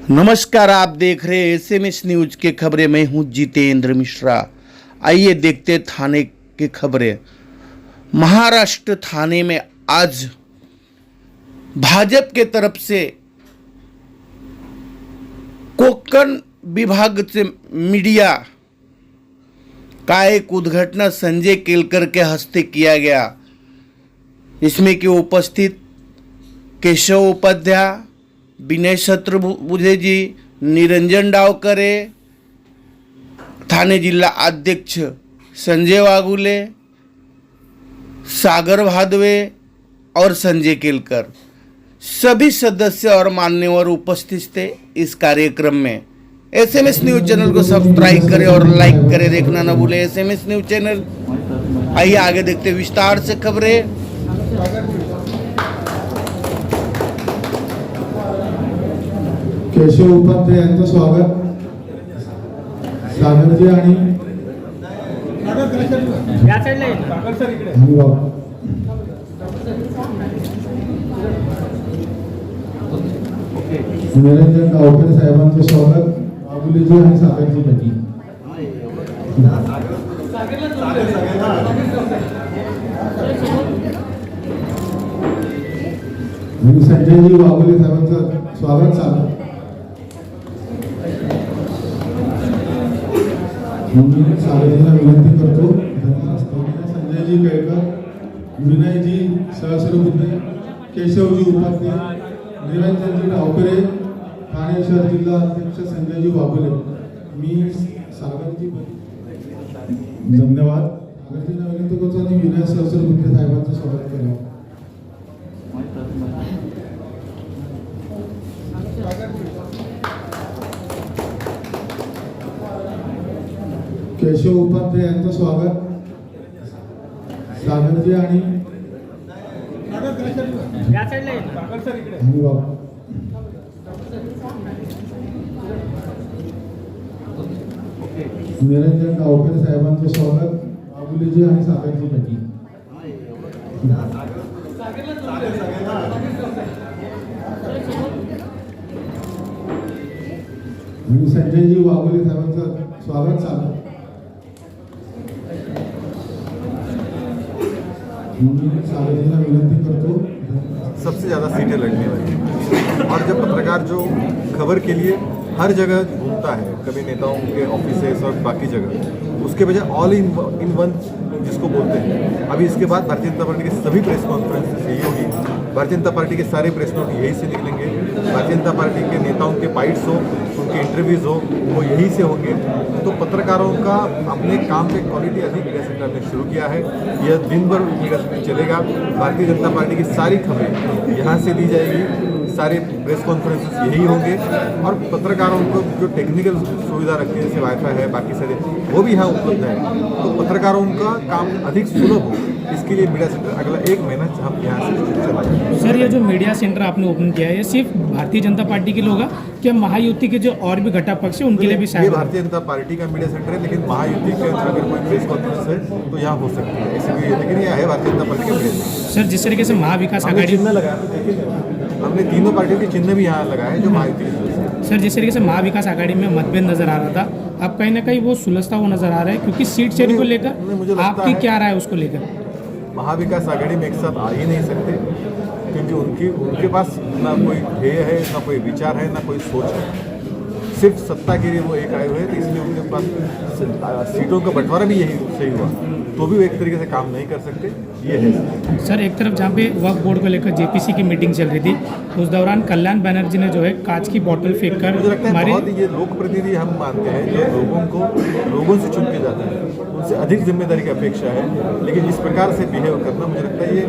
नमस्कार, आप देख रहे हैं एसएमएस न्यूज के खबरें। मैं हूं जितेंद्र मिश्रा। आइए देखते थाने की खबरें। महाराष्ट्र थाने में आज भाजपा के तरफ से कोकण विभाग से मीडिया का एक उद्घाटन संजय केलकर के हस्ते किया गया। इसमें कि उपस्थित केशव उपाध्याय, विनय शत्रुबुद्धे जी, निरंजन डावकरे, थाने जिला अध्यक्ष संजय वागुले, सागर भादवे और संजय केलकर सभी सदस्य और मान्यवर उपस्थित थे इस कार्यक्रम में। एसएमएस न्यूज चैनल को सब्सक्राइब करें और लाइक करें, देखना न भूलें एसएमएस न्यूज चैनल। आइए आगे देखते विस्तार से खबरें। केशव उपाध्याय यांचं स्वागत। सागरजी आणि निरंजन डावकरे साहेबांचं स्वागत। बाबुलीजी आणि सागरजी पाटील आणि संजयजी वाघुले साहेबांचं स्वागत चालू। मी सागरजीला विनंती करतो, संजयजी केळकर, विनयजी सहस्रबुद्धे, केशवजी उपाध्याय, निरंजनजी डावकरे, ठाणे शहर जिल्हा अध्यक्ष संजयजी वाघुले, मी सागरजी धन्यवाद। सागरजीला विनंती करतो आणि विनय सहस्रबुद्धे साहेबांचं स्वागत करा। केशव उपाध्याय यांचं स्वागत। सागरजी आणि निरंजन डावकरे साहेबांचं स्वागत। बाबुलीजी आणि सागरजी पाटील आणि संजयजी वाघुले साहेबांचं स्वागत चालू। सागरजीला विनंती करतो, सबसे ज़्यादा सीटें लड़ने वाली और जब पत्रकार जो खबर के लिए हर जगह घूमता है, कभी नेताओं के ऑफिसेस और बाकी जगह, उसके बजाय ऑल इन वन जिसको बोलते हैं, अभी इसके बाद भारतीय जनता पार्टी के सभी प्रेस कॉन्फ्रेंसेस यही होगी। भारतीय जनता पार्टी के सारे प्रेस नोट यहीं से निकलेंगे। भारतीय जनता पार्टी के नेताओं के बाइट्स हो, उनके इंटरव्यूज़ हो, वो यहीं से होंगे। तो पत्रकारों का अपने काम पे क्वालिटी अधिक मीडिया सेंटर ने शुरू किया है। यह दिन भर मीडिया सेंटर चलेगा। भारतीय जनता पार्टी की सारी खबरें यहाँ से दी जाएगी, सारे प्रेस कॉन्फ्रेंसेस यही होंगे और पत्रकारों को जो टेक्निकल सुविधा रखती है जैसे वाईफाई है, बाकी सारे वो भी यहाँ उपलब्ध है। तो पत्रकारों का काम अधिक सुलभ हो, इसके लिए मीडिया सेंटर अगला 1 महीना हम यहाँ से चलाएंगे। सर, ये जो मीडिया सेंटर आपने ओपन किया है, ये सिर्फ भारतीय जनता पार्टी के लोग क्या महायुति के जो और भी घटक पक्ष है उनके लिए भी? ये भारतीय जनता पार्टी का मीडिया सेंटर है, लेकिन महायुति के अंदर अगर कोई प्रेस कॉन्फ्रेंस है तो यहाँ हो सकती है ऐसी भी, लेकिन यह है भारतीय जनता पार्टी का मीडिया सेंटर। सर, जिस तरीके से महाविकास आघाड़ी चिन्ह लगाया, देखिए हमने तीनों पार्टियों के चिन्ह भी यहाँ लगाए हैं जो महायुति के सदस्य हैं। सर, जिस तरीके से महाविकास आघाड़ी में मतभेद नजर आ रहा था, अब कहीं ना कहीं वो सुलझता हुआ नजर आ रहा है, क्योंकि सीट शेयरिंग को लेकर आपकी क्या राय है उसको लेकर? महाविकास आघाड़ी में एक साथ आ ही नहीं सकते, क्योंकि उनके पास ना कोई ध्येय है, ना कोई विचार है, ना कोई सोच है। सिर्फ सत्ता के लिए वो एक आए हुए हैं, तो इसलिए उनके पास सीटों का बंटवारा भी यही सही हुआ, तो भी वो एक तरीके से काम नहीं कर सकते। ये है सर, एक तरफ जहाँ पे वक्फ बोर्ड को लेकर जेपीसी की मीटिंग चल रही थी, उस दौरान कल्याण बनर्जी ने जो है कांच की बोतल फेंक कर, मुझे लगता है बहुत ये लोक प्रतिनिधि हम मानते हैं जो लोगों से चुन के जाते हैं, उनसे अधिक जिम्मेदारी की अपेक्षा है। लेकिन इस प्रकार से बिहेव करना मुझे लगता है ये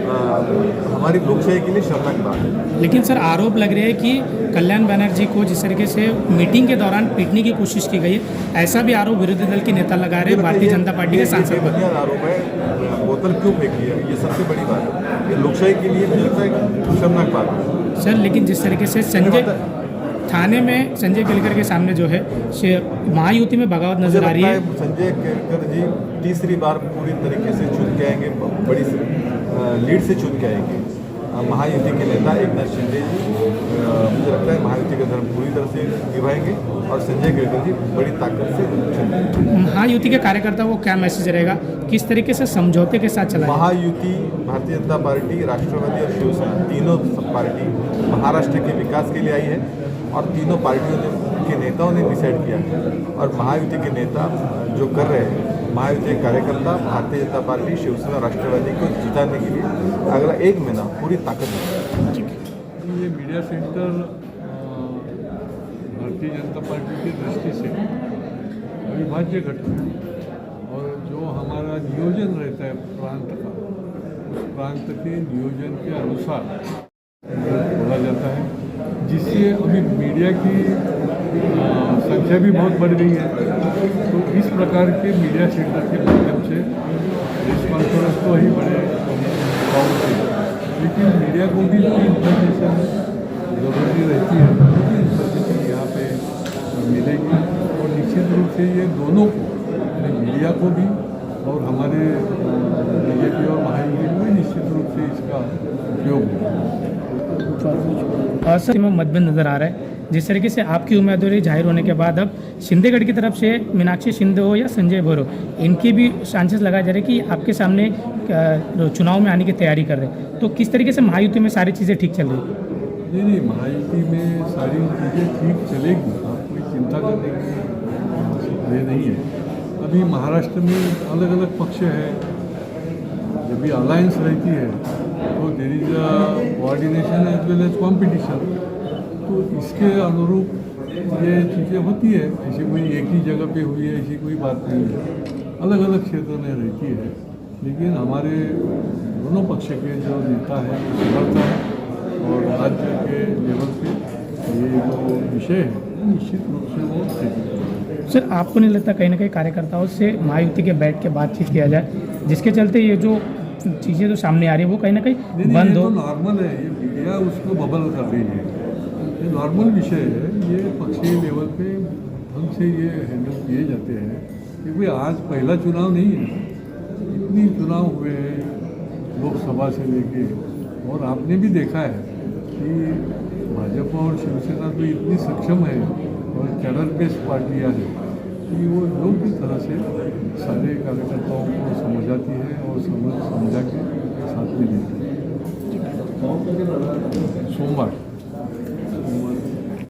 हमारी लोकशाही के लिए शर्मनाक बात है। लेकिन सर, आरोप लग रहे हैं कि कल्याण बनर्जी को जिस तरीके से मीटिंग के दौरान पीटने की कोशिश की गई है, ऐसा भी आरोप विरोधी दल के नेता लगा रहे हैं भारतीय जनता पार्टी के सांसद पर। आरोप है, बोतल क्यों फेंकी है, ये सबसे बड़ी बात है। ये लोकशाही के लिए मुझे लगता है शर्मनाक बात है सर। लेकिन जिस तरीके से संजय थाने में संजय केलकर के सामने जो है महायुति में बगावत नजर आ रही है। संजय केलकर जी तीसरी बार पूरी तरीके से चुन के आएंगे, बड़ी लीड से चुन के आएंगे। महायुति के नेता एकनाथ शिंदे जी मुझे लगता है महायुति का हम पूरी तरह से निभाएंगे और संजय केलकर जी बड़ी ताकत से चलेंगे। महायुति के कार्यकर्ताओं को क्या मैसेज रहेगा, किस तरीके से समझौते के साथ चलाएंगे? महायुति भारतीय जनता पार्टी, राष्ट्रवादी और शिवसेना तीनों पार्टी महाराष्ट्र के विकास के लिए आई है और तीनों पार्टियों के नेताओं ने डिसाइड किया है और महायुति के नेता जो कर रहे हैं, महायुति के कार्यकर्ता भारतीय जनता पार्टी, शिवसेना, राष्ट्रवादी को जिताने के लिए अगला 1 महीना पूरी ताकत है। ये media centre Bharatiya Janata party की दृष्टि से अविभाज्य घटक है और जो हमारा नियोजन रहता है प्रांत का, उस प्रांत के नियोजन के अनुसार बोला जाता है, जिससे अभी मीडिया की संख्या भी बहुत बढ़ गई है। तो इस प्रकार के मीडिया सेंटर के माध्यम से प्रेस कॉन्फ्रेंस तो ही बड़े कम थे, लेकिन मीडिया को भी इंफॉर्मेशन ज़रूरी रहती है, इंफॉर्मेशन यहाँ पे मिलेगी और निश्चित रूप से ये दोनों को, मीडिया को भी और हमारे बीजेपी और महायुति को भी निश्चित रूप से इसका उपयोग होगा। सर में मतभेद नज़र आ रहा है, जिस तरीके से आपकी उम्मीदवारी जाहिर होने के बाद अब शिंदेगढ़ की तरफ से मीनाक्षी शिंदे हो या संजय भोर हो, इनकी भी चांसेस लगाए जा रहे हैं कि आपके सामने चुनाव में आने की तैयारी कर रहे हैं। तो किस तरीके से महायुति में सारी चीज़ें ठीक चल रही है? नहीं, महायुति में सारी चीज़ें ठीक चलेगी, आप कोई चिंता करने की ये नहीं है। अभी महाराष्ट्र में अलग अलग पक्ष है, जब भी अलायंस रहती है तो there is a coordination as well as competition, तो इसके अनुरूप ये चीज़ें होती है। ऐसी कोई एक ही जगह पे हुई है ऐसी कोई बात नहीं है, अलग अलग क्षेत्रों में रहती है, लेकिन हमारे दोनों पक्ष के जो नेता हैं वो समर्थ हैं और राज्य के लेवल पे ये जो विषय है निश्चित रूप से वो ठीक। सर आपको नहीं लगता कहीं ना कहीं कार्यकर्ताओं से महायुति के बैठ के बातचीत किया जाए, जिसके चलते ये जो चीज़ें जो सामने आ रही है वो कहीं ना कहीं बंद हो? तो नॉर्मल है, ये मीडिया उसको बबल कर रही है, ये नॉर्मल विषय है, ये पक्षीय लेवल पे ढंग से ये हैंडल किए जाते हैं। क्योंकि आज पहला चुनाव नहीं है, इतनी चुनाव हुए हैं लोकसभा से लेके, और आपने भी देखा है कि भाजपा और शिवसेना तो इतनी सक्षम है और कैडर बेस्ड पार्टियाँ हैं कि वो योग्य तरह से सारे कार्यकर्ताओं को समझाती है और समझा के साथ में देती है। सोमवार